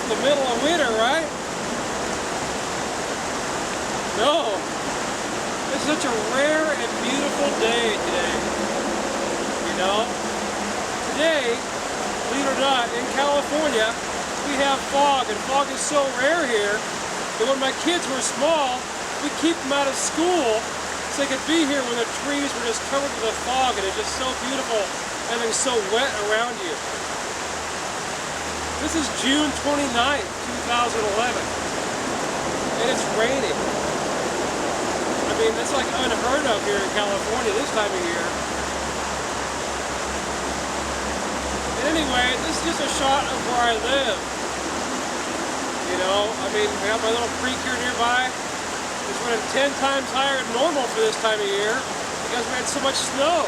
the middle of winter, right? No. It's such a rare and beautiful day today. You know? Today, believe it or not, in California, we have fog, and fog is so rare here that when my kids were small, we keep them out of school so they could be here when the trees were just covered with the fog, and it's just so beautiful. Everything's so wet around you. This is June 29th, 2011, and it's raining. I mean, that's like unheard of here in California this time of year. And anyway, this is just a shot of where I live. You know, I mean, we have my little creek here nearby. It's running 10 times higher than normal for this time of year because we had so much snow.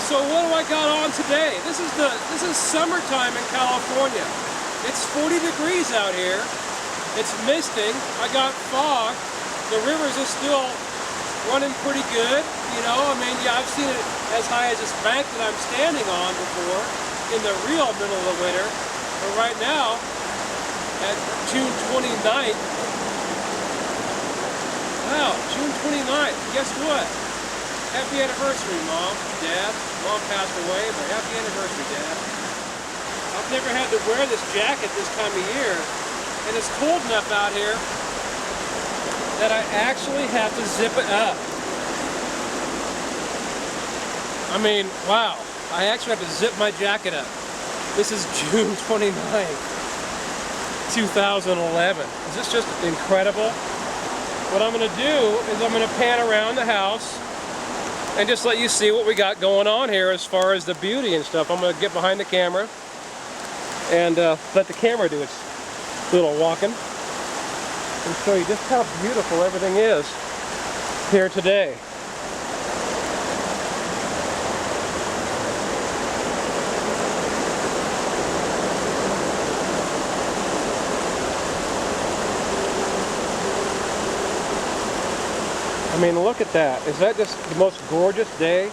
So what do I got on today? This is summertime in California. It's 40 degrees out here. It's misting. I got fog. The rivers are still running pretty good. You know, I mean, yeah, I've seen it as high as this bank that I'm standing on before in the real middle of the winter. But right now, at June 29th, wow, June 29th, guess what? Happy anniversary, Mom, Dad. Mom passed away, but happy anniversary, Dad. I've never had to wear this jacket this time of year, and it's cold enough out here that I actually have to zip it up. I mean, wow, I actually have to zip my jacket up. This is June 29th, 2011. Is this just incredible? What I'm going to do is I'm going to pan around the house and just let you see what we got going on here as far as the beauty and stuff. I'm going to get behind the camera and let the camera do its little walking and show you just how beautiful everything is here today. I mean, look at that. Is that just the most gorgeous day?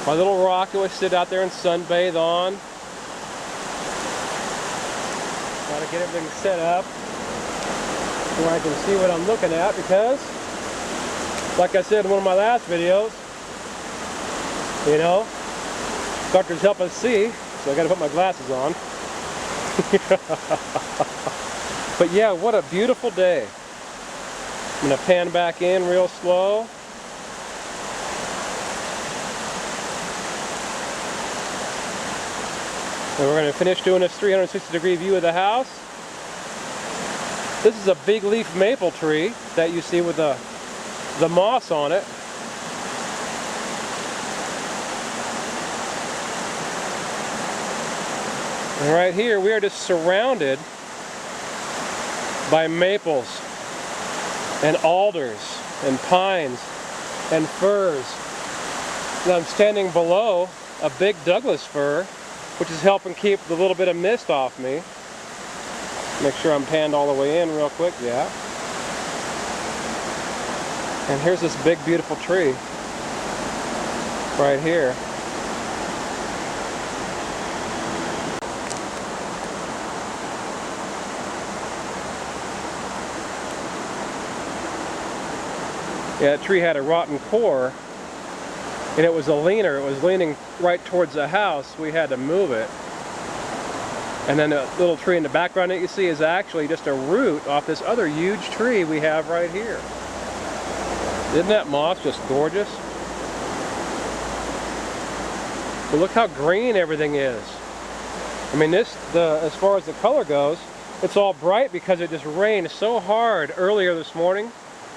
My little rock that we sit out there and sunbathe on. Gotta get everything set up where I can see what I'm looking at because, like I said in one of my last videos, you know, doctors help us see, so I gotta put my glasses on. But yeah, what a beautiful day. I'm going to pan back in real slow. And we're going to finish doing this 360-degree view of the house. This is a big leaf maple tree that you see with the moss on it. And right here we are just surrounded by maples and alders and pines and firs. And I'm standing below a big Douglas fir, which is helping keep the little bit of mist off me. Make sure I'm panned all the way in real quick, yeah. And here's this big beautiful tree right here. Yeah, that tree had a rotten core, and it was a leaner. It was leaning right towards the house. We had to move it. And then the little tree in the background that you see is actually just a root off this other huge tree we have right here. Isn't that moss just gorgeous? But look how green everything is. I mean, as far as the color goes, it's all bright because it just rained so hard earlier this morning.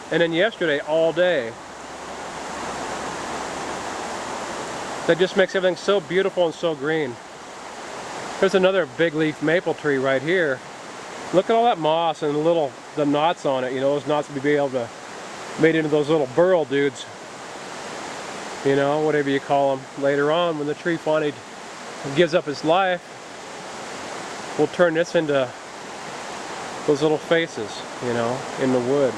And then yesterday all day. That just makes everything so beautiful and so green. There's another big leaf maple tree right here. Look at all that moss and the knots on it. You know, those knots would be able to made into those little burl dudes. You know, whatever you call them. Later on, when the tree finally gives up its life, we'll turn this into those little faces, you know, in the wood.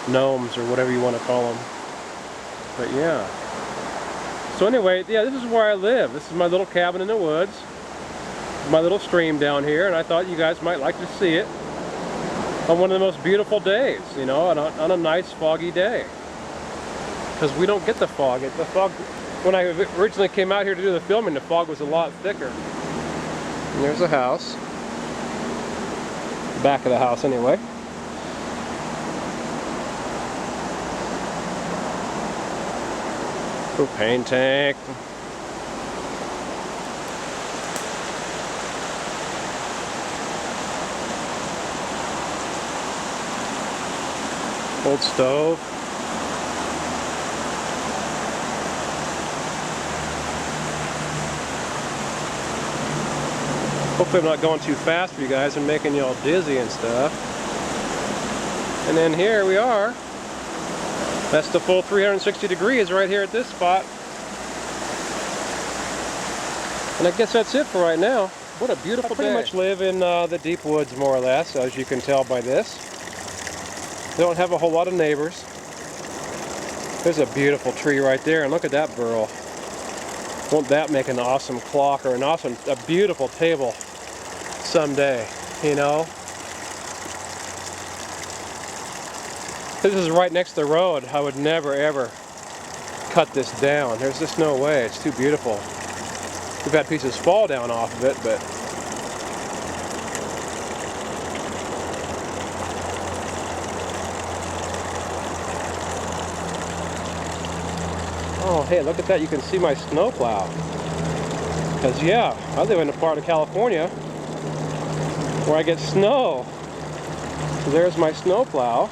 Gnomes or whatever you want to call them. But yeah. So anyway, yeah, this is where I live. This is my little cabin in the woods. my little stream down here, and I thought you guys might like to see it on one of the most beautiful days, you know, on a nice foggy day. Because we don't get the fog. The fog, when I originally came out here to do the filming, the fog was a lot thicker. And there's a house. Back of the house anyway. Propane tank. Old stove. Hopefully I'm not going too fast for you guys and making you all dizzy and stuff. And then here we are. That's the full 360 degrees right here at this spot. And I guess that's it for right now. What a beautiful day. I pretty much live in the deep woods, more or less, as you can tell by this. They don't have a whole lot of neighbors. There's a beautiful tree right there, and look at that burl. Won't that make an awesome clock or a beautiful table someday, you know? This is right next to the road. I would never ever cut this down. There's just no way. It's too beautiful. We've had pieces fall down off of it, but oh, hey, look at that. You can see my snowplow. Because, yeah, I live in a part of California where I get snow. So there's my snowplow.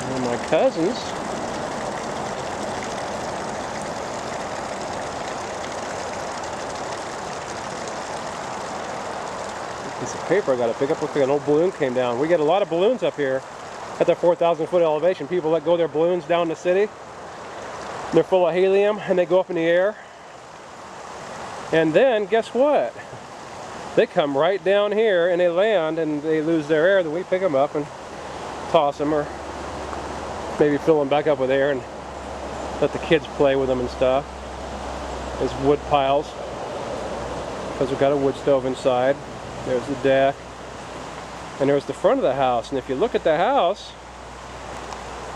And my cousins. Piece of paper I got to pick up. Looks like an old balloon came down. We get a lot of balloons up here at the 4,000 foot elevation. People let go their balloons down in the city. They're full of helium and they go up in the air. And then guess what? They come right down here and they land and they lose their air. Then we pick them up and toss them, or maybe fill them back up with air and let the kids play with them and stuff. There's wood piles because we've got a wood stove inside. There's the deck, and there's the front of the house. And if you look at the house,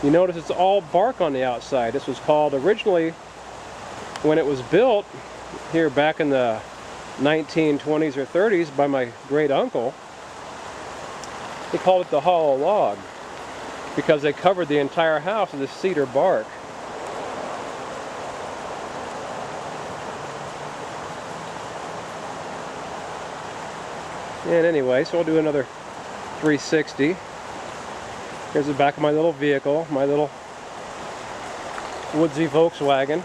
you notice it's all bark on the outside. This was called originally, when it was built here back in the 1920s or 30s by my great uncle, they called it the hollow log because they covered the entire house with this cedar bark. And anyway, so we'll do another 360. Here's the back of my little vehicle, my little woodsy Volkswagen.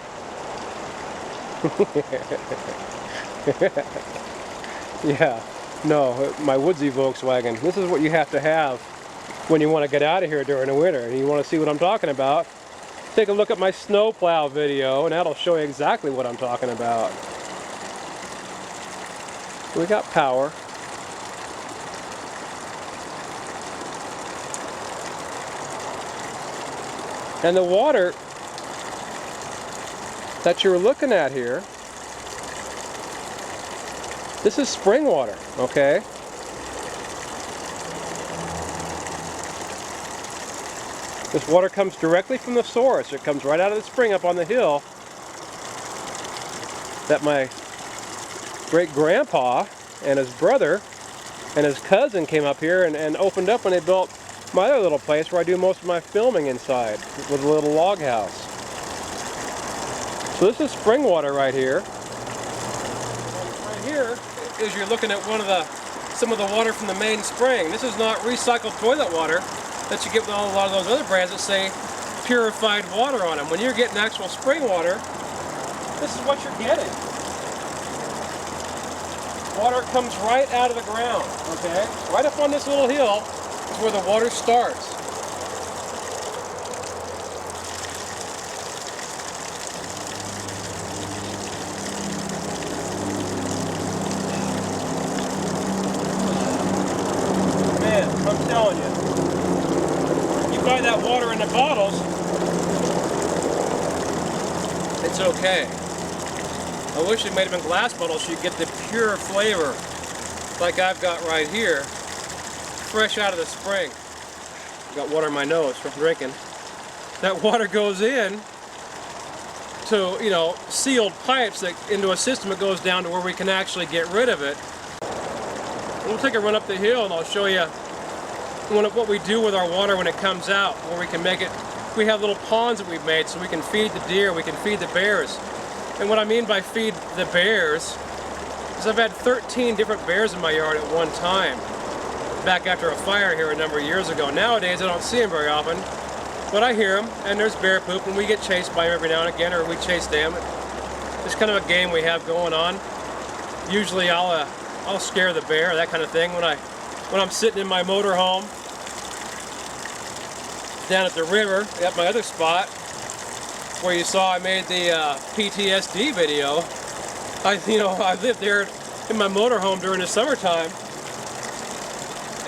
Yeah, no, my woodsy Volkswagen. This is what you have to have when you want to get out of here during the winter. And you want to see what I'm talking about? Take a look at my snowplow video, and that'll show you exactly what I'm talking about. We got power. And the water that you're looking at here, this is spring water, okay? This water comes directly from the source. It comes right out of the spring up on the hill that my great-grandpa and his brother and his cousin came up here and opened up when they built my other little place where I do most of my filming inside with a little log house. So this is spring water right here. Right here is you're looking at some of the water from the main spring. This is not recycled toilet water that you get with a lot of those other brands that say purified water on them. When you're getting actual spring water, this is what you're getting. Water comes right out of the ground, okay? Right up on this little hill is where the water starts. Man, I'm telling telling you. You buy that water in the bottles, it's okay. I wish they made them in glass bottles so you get the pure flavor like I've got right here, fresh out of the spring. Got water in my nose from drinking. That water goes in to, you know, sealed pipes that into a system that goes down to where we can actually get rid of it. We'll take a run up the hill and I'll show you what we do with our water when it comes out, where we can make it. We have little ponds that we've made so we can feed the deer, we can feed the bears. And what I mean by feed the bears is I've had 13 different bears in my yard at one time, back after a fire here a number of years ago. Nowadays I don't see them very often, but I hear them, and there's bear poop, and we get chased by them every now and again, or we chase them. It's kind of a game we have going on. Usually I'll scare the bear, that kind of thing, when I'm sitting in my motorhome down at the river at my other spot where you saw I made the PTSD video. I lived there in my motorhome during the summertime,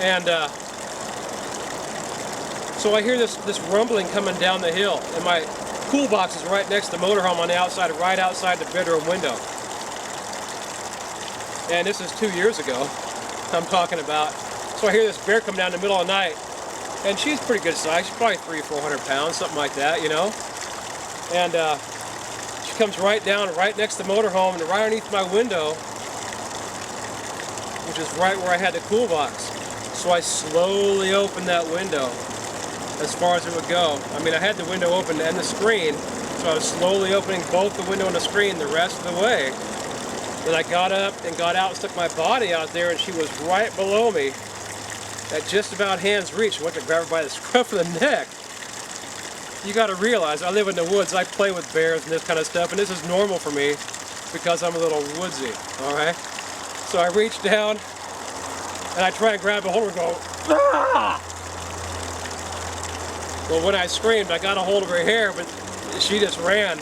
and so I hear this rumbling coming down the hill, and my pool box is right next to the motorhome on the outside, right outside the bedroom window. And this is 2 years ago I'm talking about. So I hear this bear come down in the middle of the night, and she's pretty good size. She's probably 300 or 400 pounds, something like that, you know. And she comes right down, right next to the motorhome, and right underneath my window, which is right where I had the cool box. So I slowly opened that window as far as it would go. I mean, I had the window open and the screen, so I was slowly opening both the window and the screen the rest of the way. Then I got up and got out and stuck my body out there, and she was right below me at just about hand's reach. I went to grab her by the scruff of the neck. You got to realize, I live in the woods, I play with bears and this kind of stuff, and this is normal for me because I'm a little woodsy, alright? So I reach down and I try and grab a hold of her and go, ah! Well, when I screamed, I got a hold of her hair, but she just ran,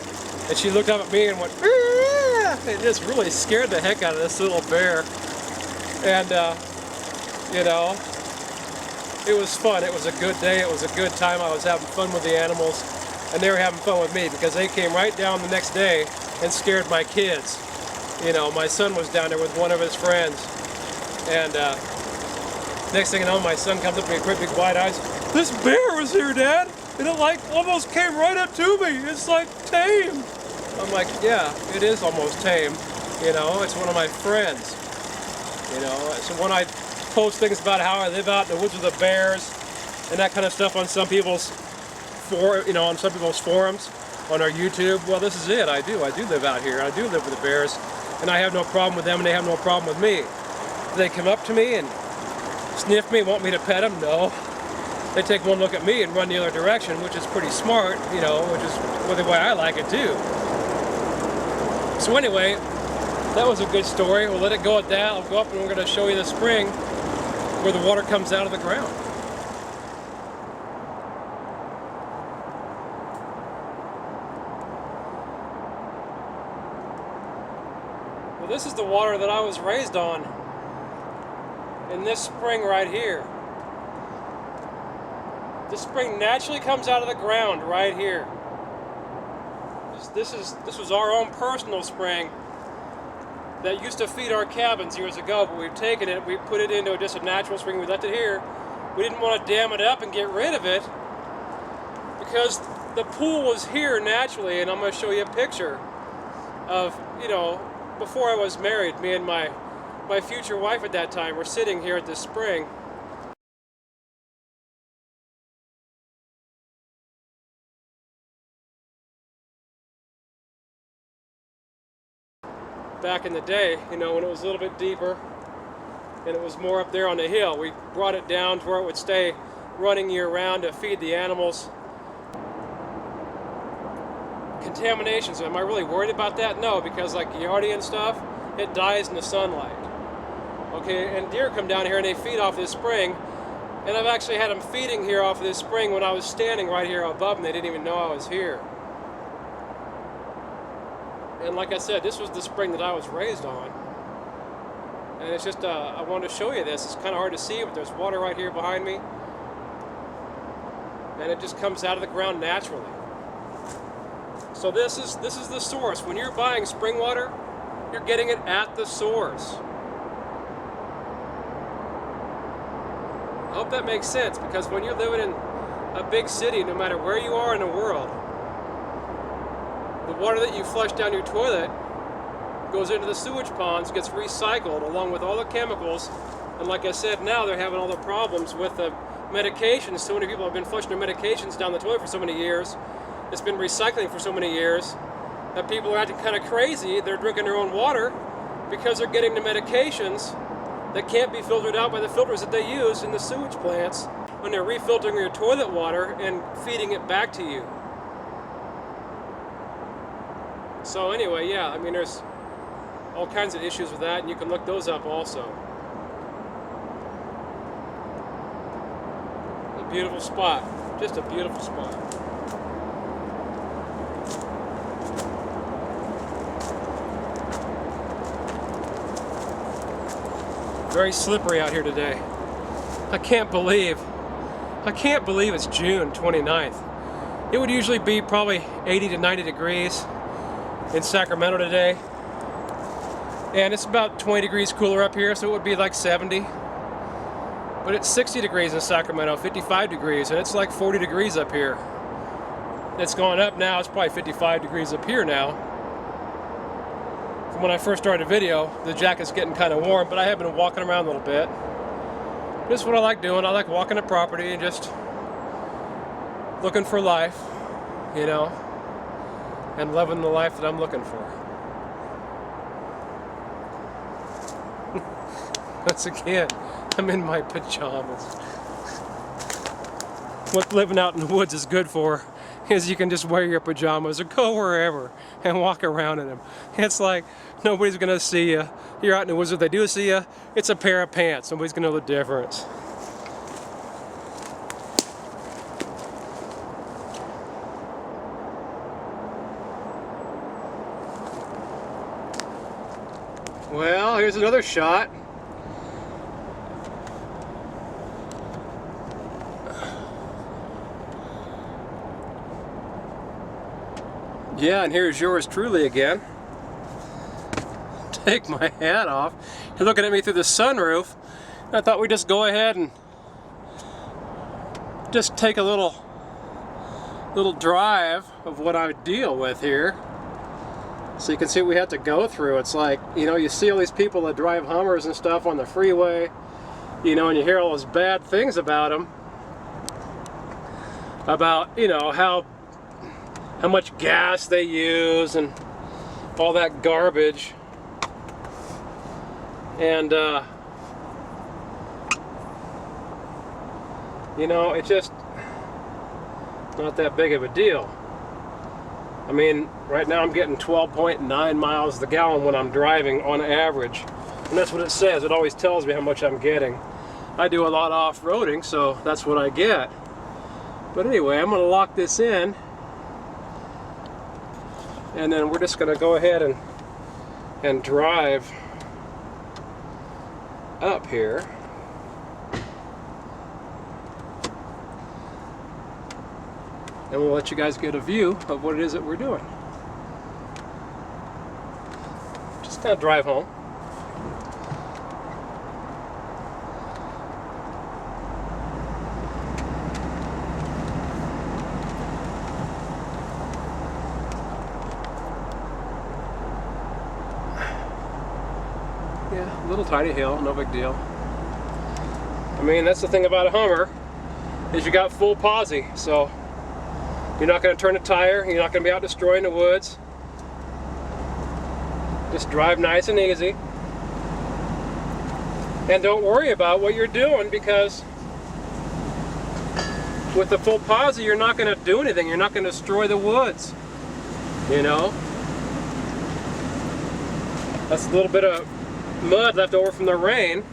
and she looked up at me and went, ah! It just really scared the heck out of this little bear. And, you know, it was fun. It was a good day. It was a good time. I was having fun with the animals, and they were having fun with me because they came right down the next day and scared my kids. You know, my son was down there with one of his friends, and next thing you know, my son comes up to me with great big wide eyes. This bear was here, Dad, and it like almost came right up to me. It's like tame. I'm like, yeah, it is almost tame. You know, it's one of my friends. You know, so when I post things about how I live out in the woods with the bears and that kind of stuff on some people's forums, on our YouTube, well, this is it. I do live out here. I do live with the bears, and I have no problem with them, and they have no problem with me. They come up to me and sniff me, want me to pet them? No. They take one look at me and run the other direction, which is pretty smart, you know, which is the way I like it too. So anyway, that was a good story. We'll let it go at that. I'll go up and we're going to show you the spring where the water comes out of the ground. Well, this is the water that I was raised on in this spring right here. This spring naturally comes out of the ground right here. This was our own personal spring that used to feed our cabins years ago, but we've taken it, we put it into just a natural spring, we left it here. We didn't want to dam it up and get rid of it because the pool was here naturally, and I'm going to show you a picture of, you know, before I was married, me and my future wife at that time were sitting here at this spring. Back in the day, you know, when it was a little bit deeper and it was more up there on the hill, we brought it down to where it would stay running year round to feed the animals. Contamination, so am I really worried about that? No, because like Yardia and stuff, it dies in the sunlight. Okay, and deer come down here and they feed off this spring, and I've actually had them feeding here off of this spring when I was standing right here above them. They didn't even know I was here. And like I said, this was the spring that I was raised on. And it's just, I wanted to show you this. It's kind of hard to see, but there's water right here behind me. And it just comes out of the ground naturally. So this is the source. When you're buying spring water, you're getting it at the source. I hope that makes sense, because when you're living in a big city, no matter where you are in the world, the water that you flush down your toilet goes into the sewage ponds, gets recycled along with all the chemicals. And like I said, now they're having all the problems with the medications. So many people have been flushing their medications down the toilet for so many years. It's been recycling for so many years that people are acting kind of crazy. They're drinking their own water because they're getting the medications that can't be filtered out by the filters that they use in the sewage plants when they're refiltering your toilet water and feeding it back to you. So anyway, yeah, I mean, there's all kinds of issues with that, and you can look those up also. A beautiful spot, just a beautiful spot. Very slippery out here today. I can't believe it's June 29th. It would usually be probably 80 to 90 degrees in Sacramento today. And it's about 20 degrees cooler up here, so it would be like 70. But it's 60 degrees in Sacramento, 55 degrees, and it's like 40 degrees up here. It's gone up now, it's probably 55 degrees up here now. From when I first started the video, the jacket's getting kind of warm, but I have been walking around a little bit. This is what I like doing. I like walking the property and just looking for life, you know, and living the life that I'm looking for. Once again, I'm in my pajamas. What living out in the woods is good for is you can just wear your pajamas or go wherever and walk around in them. It's like nobody's gonna see you. You're out in the woods, if they do see you, it's a pair of pants. Nobody's gonna know the difference. Well, here's another shot. Yeah, and here's yours truly again. Take my hat off. You're looking at me through the sunroof. I thought we'd just go ahead and just take a little drive of what I deal with here. So you can see what we have to go through. It's like, you know, you see all these people that drive Hummers and stuff on the freeway, you know, and you hear all those bad things about them. About, you know, how much gas they use and all that garbage. And you know, it's just not that big of a deal. I mean, right now I'm getting 12.9 miles the gallon when I'm driving on average, and that's what it says. It always tells me how much I'm getting. I do a lot of off-roading, so that's what I get. But anyway, I'm going to lock this in, and then we're just going to go ahead and drive up here. And we'll let you guys get a view of what it is that we're doing. Just kind of drive home. Yeah, a little tiny hill, no big deal. I mean, that's the thing about a Hummer, is you got full posse, so you're not going to turn a tire, you're not going to be out destroying the woods. Just drive nice and easy. And don't worry about what you're doing, because with the full posi you're not going to do anything. You're not going to destroy the woods. You know? That's a little bit of mud left over from the rain.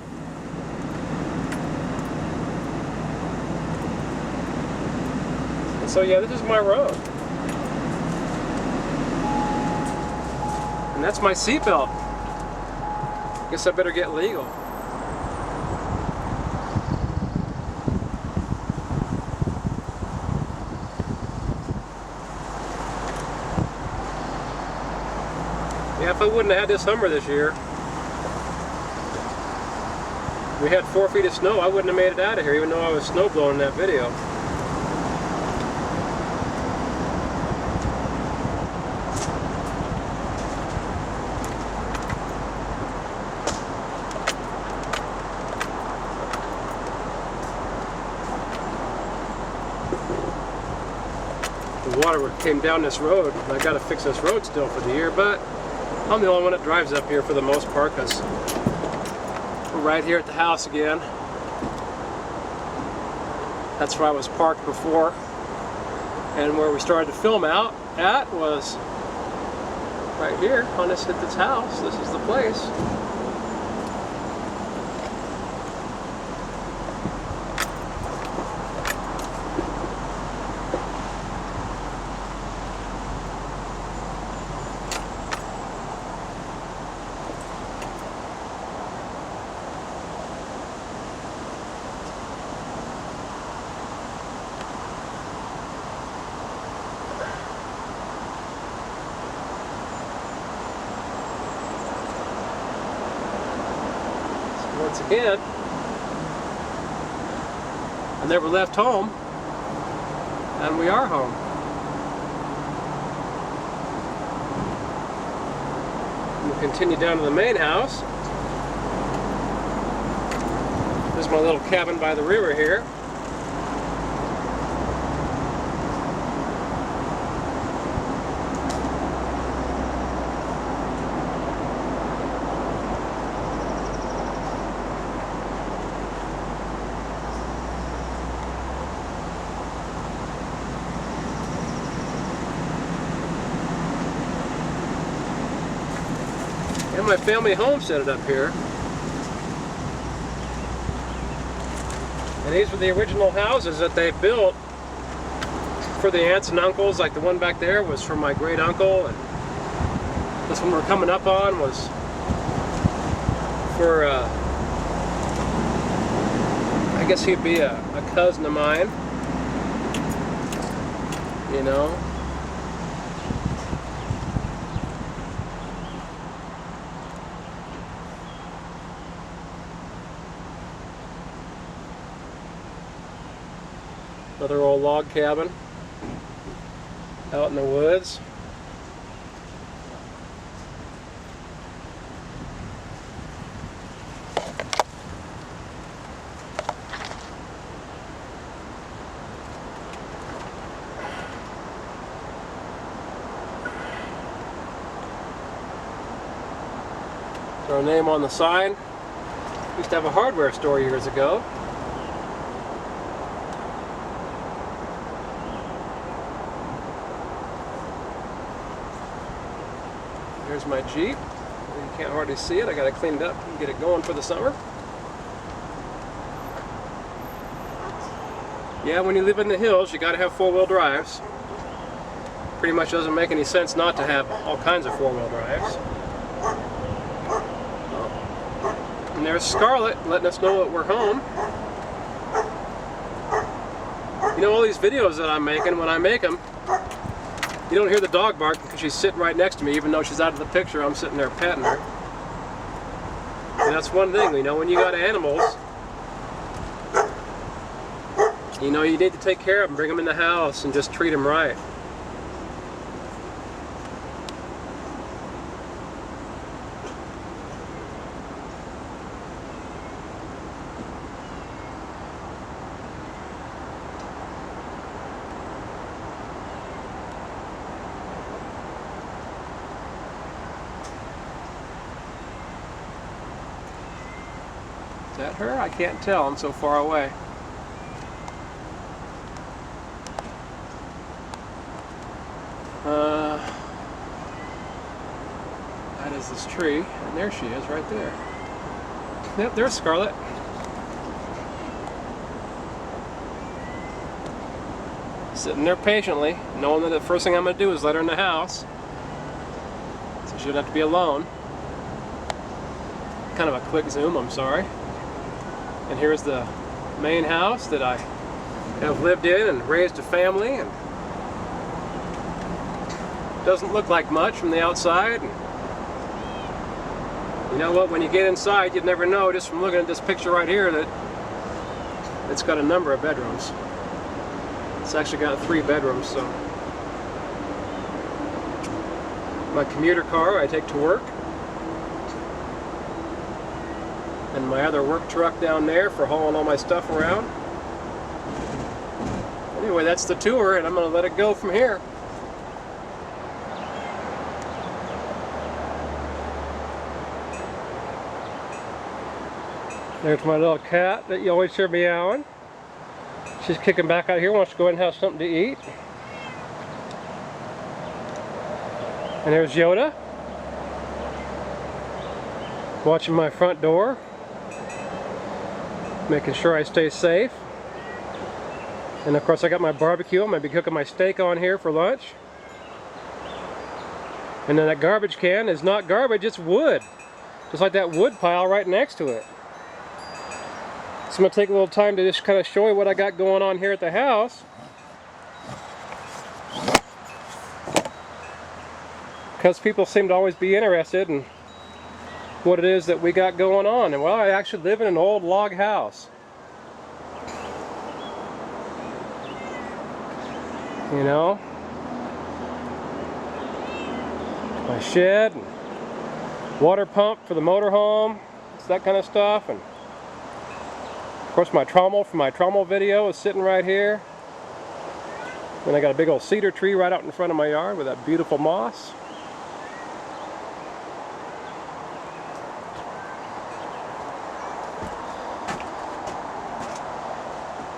So yeah, this is my road. And that's my seatbelt. Guess I better get legal. Yeah, if I wouldn't have had this Hummer this year, we had 4 feet of snow, I wouldn't have made it out of here, even though I was snow blowing in that video. The water came down this road, and I got to fix this road still for the year, but I'm the only one that drives up here for the most part, because we're right here at the house again. That's where I was parked before, and where we started to film out at was right here on this house. This is the place. Once again, I never left home, and we are home. We'll continue down to the main house. This is my little cabin by the river here. And my family homesteaded up here. And these were the original houses that they built for the aunts and uncles. Like the one back there was from my great uncle, and this one we're coming up on was for I guess he'd be a cousin of mine, you know. Another old log cabin out in the woods. Our name on the sign. Used to have a hardware store years ago. Here's my Jeep. You can't hardly see it. I got to clean it up and get it going for the summer. Yeah, when you live in the hills, you got to have four-wheel drives. Pretty much doesn't make any sense not to have all kinds of four-wheel drives. And there's Scarlett letting us know that we're home. You know, all these videos that I'm making, when I make them, you don't hear the dog bark because she's sitting right next to me, even though she's out of the picture. I'm sitting there petting her. And that's one thing, you know, when you got animals, you know, you need to take care of them, bring them in the house, and just treat them right. Is that her? I can't tell. I'm so far away. That is this tree, and there she is right there. Yep, there's Scarlett. Sitting there patiently, knowing that the first thing I'm going to do is let her in the house. So she would have to be alone. Kind of a quick zoom, I'm sorry. And here's the main house that I have lived in and raised a family, and doesn't look like much from the outside. And you know what, when you get inside, you'd never know just from looking at this picture right here that it's got a number of bedrooms. It's actually got 3 bedrooms. So my commuter car I take to work, and my other work truck down there for hauling all my stuff around. Anyway, that's the tour, and I'm going to let it go from here. There's my little cat that you always hear meowing. She's kicking back out here, wants to go in and have something to eat. And there's Yoda, watching my front door, making sure I stay safe. And of course I got my barbecue. I'm going to be cooking my steak on here for lunch. And then that garbage can is not garbage, it's wood. Just like that wood pile right next to it. So I'm going to take a little time to just kind of show you what I got going on here at the house. Because people seem to always be interested in what it is that we got going on. And well, I actually live in an old log house. You know, my shed, and water pump for the motorhome, it's that kind of stuff. And of course my trommel for my trommel video is sitting right here. And I got a big old cedar tree right out in front of my yard with that beautiful moss.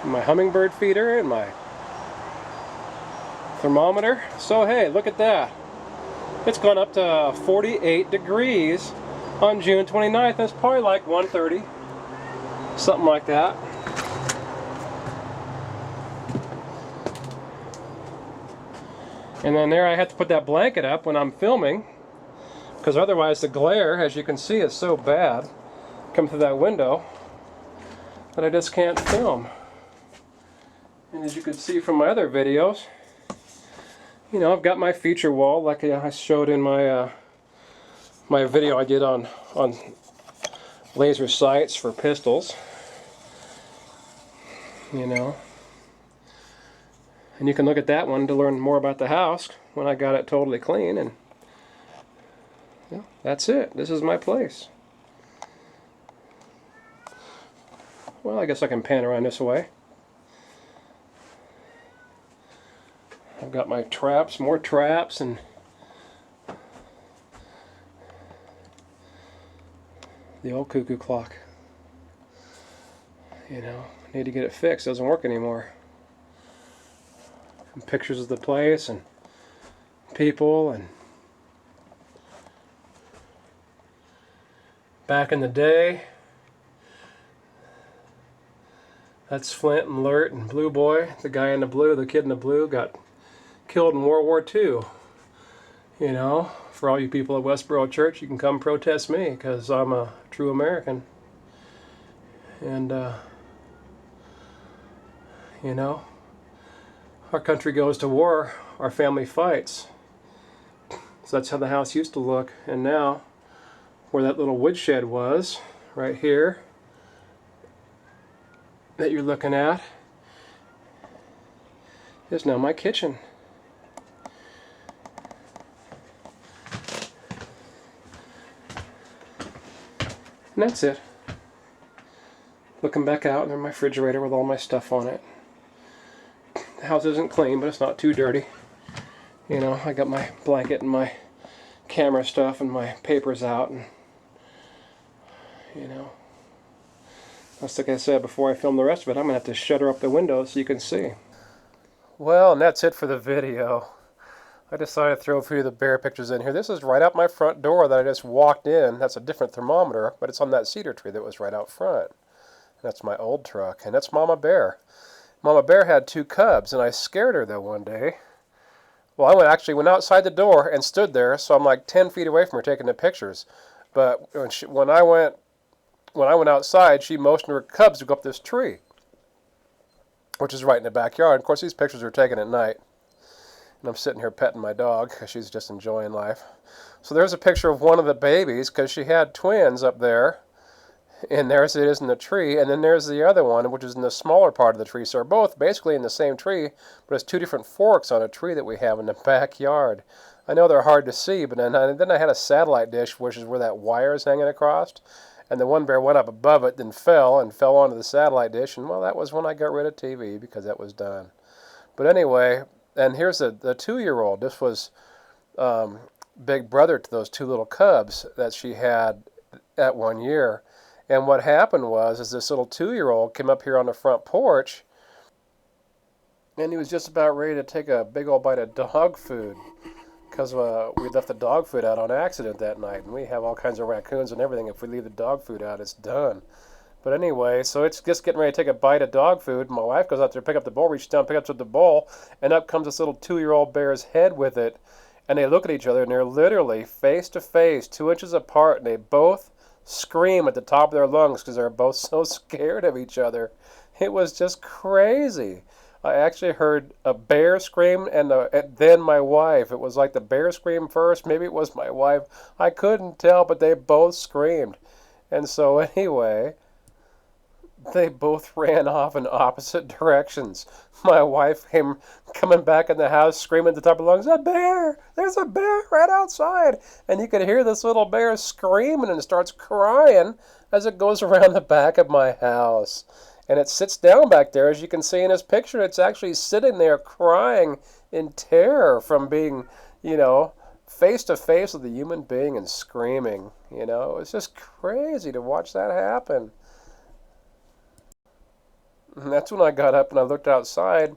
My hummingbird feeder and my thermometer. So hey, look at that. It's gone up to 48 degrees on June 29th. That's probably like 1:30. Something like that. And then there I have to put that blanket up when I'm filming, because otherwise the glare, as you can see, is so bad come through that window that I just can't film. And as you can see from my other videos, you know, I've got my feature wall like I showed in my my video I did on laser sights for pistols. You know, and you can look at that one to learn more about the house when I got it totally clean. And yeah, that's it. This is my place. Well, I guess I can pan around this way. I've got my traps, more traps, and the old cuckoo clock. You know, need to get it fixed. It doesn't work anymore. And pictures of the place and people, and back in the day, that's Flint and Lurt and Blue Boy. The guy in the blue, the kid in the blue, got killed in World War II. You know, for all you people at Westboro Church, you can come protest me because I'm a true American. And you know, our country goes to war, our family fights. So that's how the house used to look. And now, where that little woodshed was, right here, that you're looking at, is now my kitchen. And that's it. Looking back out, there's my refrigerator with all my stuff on it. The house isn't clean, but it's not too dirty. You know, I got my blanket and my camera stuff and my papers out, and you know, that's like I said before I film the rest of it, I'm gonna have to shutter up the windows so you can see. Well, and that's it for the video. I decided to throw a few of the bear pictures in here. This is right out my front door that I just walked in. That's a different thermometer, but it's on that cedar tree that was right out front. That's my old truck, and that's Mama Bear. Mama Bear had 2 cubs, and I scared her though one day. Well, I actually went outside the door and stood there, so I'm like 10 feet away from her taking the pictures. But when I went when I went outside, she motioned her cubs to go up this tree, which is right in the backyard. Of course, these pictures are taken at night. And I'm sitting here petting my dog because she's just enjoying life. So there's a picture of one of the babies because she had twins up there. And there's it is in the tree. And then there's the other one, which is in the smaller part of the tree. So they're both basically in the same tree, but it's two different forks on a tree that we have in the backyard. I know they're hard to see, but then I had a satellite dish, which is where that wire is hanging across. And the one bear went up above it, then fell onto the satellite dish. And, well, that was when I got rid of TV because that was done. But anyway, and here's the 2-year-old. This was big brother to those two little cubs that she had at 1 year. And what happened was this little 2-year-old came up here on the front porch, and he was just about ready to take a big old bite of dog food because we left the dog food out on accident that night. And we have all kinds of raccoons and everything. If we leave the dog food out, it's done. But anyway, so it's just getting ready to take a bite of dog food. My wife goes out there to pick up the bowl, reaches down, picks up the bowl, and up comes this little 2-year-old bear's head with it. And they look at each other, and they're literally face to face, 2 inches apart, and they both scream at the top of their lungs because they're both so scared of each other. It was just crazy. I actually heard a bear scream and then my wife. It was like the bear screamed first. Maybe it was my wife. I couldn't tell, but they both screamed. And so anyway, they both ran off in opposite directions. My wife came coming back in the house screaming at the top of her lungs, "A bear! There's a bear right outside!" And you could hear this little bear screaming and it starts crying as it goes around the back of my house. And it sits down back there, as you can see in this picture. It's actually sitting there crying in terror from being, face to face with a human being and screaming. It's just crazy to watch that happen. And that's when I got up and I looked outside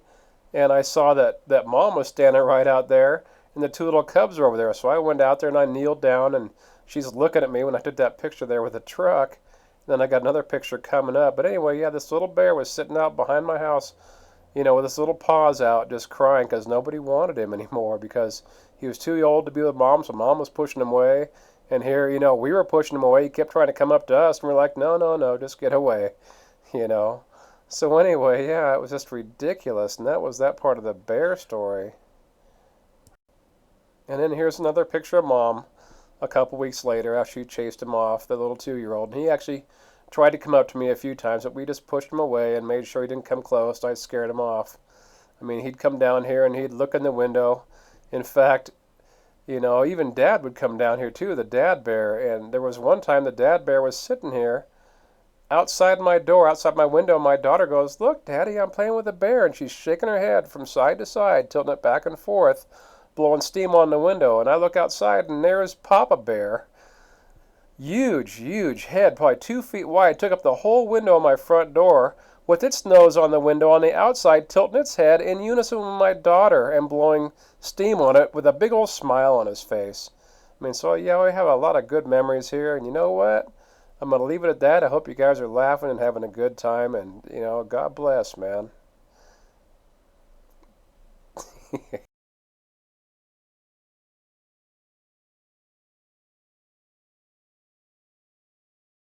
and I saw that mom was standing right out there and the 2 little cubs were over there. So I went out there and I kneeled down and she's looking at me when I took that picture there with the truck. Then I got another picture coming up. But anyway, yeah, this little bear was sitting out behind my house, with his little paws out, just crying because nobody wanted him anymore because he was too old to be with mom, so mom was pushing him away. And here, we were pushing him away. He kept trying to come up to us, and we're like, no, just get away, So anyway, yeah, it was just ridiculous. And that was that part of the bear story. And then here's another picture of mom a couple weeks later after she chased him off, the little 2-year-old. And he actually tried to come up to me a few times, but we just pushed him away and made sure he didn't come close. I scared him off. I mean, he'd come down here and he'd look in the window. In fact, even Dad would come down here too, the dad bear. And there was one time the dad bear was sitting here outside my door, outside my window. My daughter goes, "Look, Daddy, I'm playing with a bear." And she's shaking her head from side to side, tilting it back and forth, blowing steam on the window. And I look outside and there's Papa Bear. Huge head, probably 2 feet wide, took up the whole window of my front door with its nose on the window on the outside, tilting its head in unison with my daughter and blowing steam on it with a big old smile on his face. I mean, so yeah, we have a lot of good memories here. And you know what? I'm going to leave it at that. I hope you guys are laughing and having a good time. And, God bless, man.